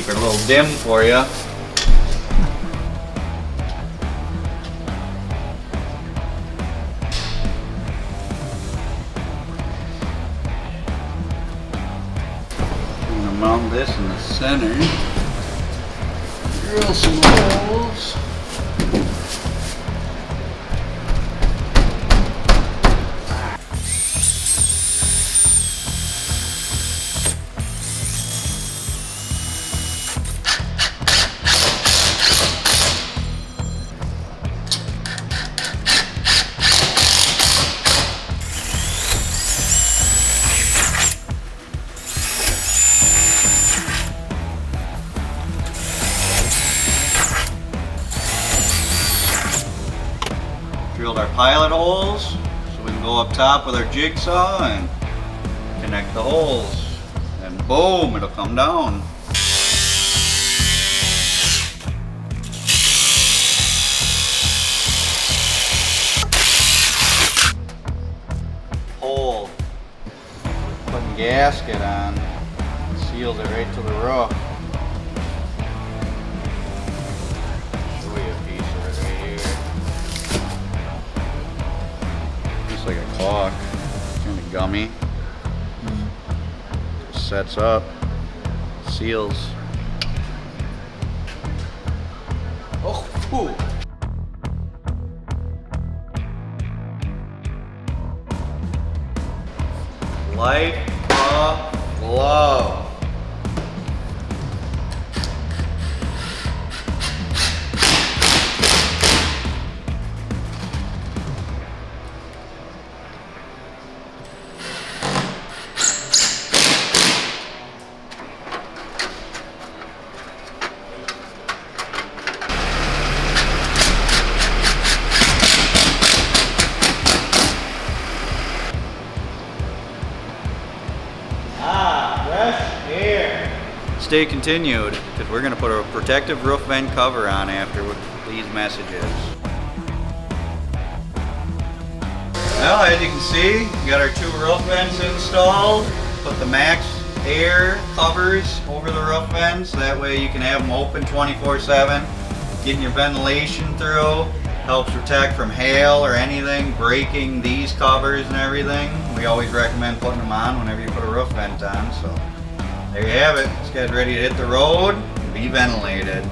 Keep it a little dim for you. I'm gonna mount this in the center. Drill some holes. Drilled our pilot holes so we can go up top with our jigsaw and connect the holes, and boom, it'll come down. Hole, putting gasket on, seals it right to the roof. Like a clock, kind of gummy. Just sets up, seals. Oh, ooh. Like a glove. Fresh air. Stay continued, because we're going to put a protective roof vent cover on after with these messages. Well, as you can see, we got our 2 roof vents installed. Put the max air covers over the roof vents. That way you can have them open 24/7. Getting your ventilation through. Helps protect from hail or anything breaking these covers and everything. We always recommend putting them on whenever you put a roof vent on. So there you have it. This guy's ready to hit the road and be ventilated.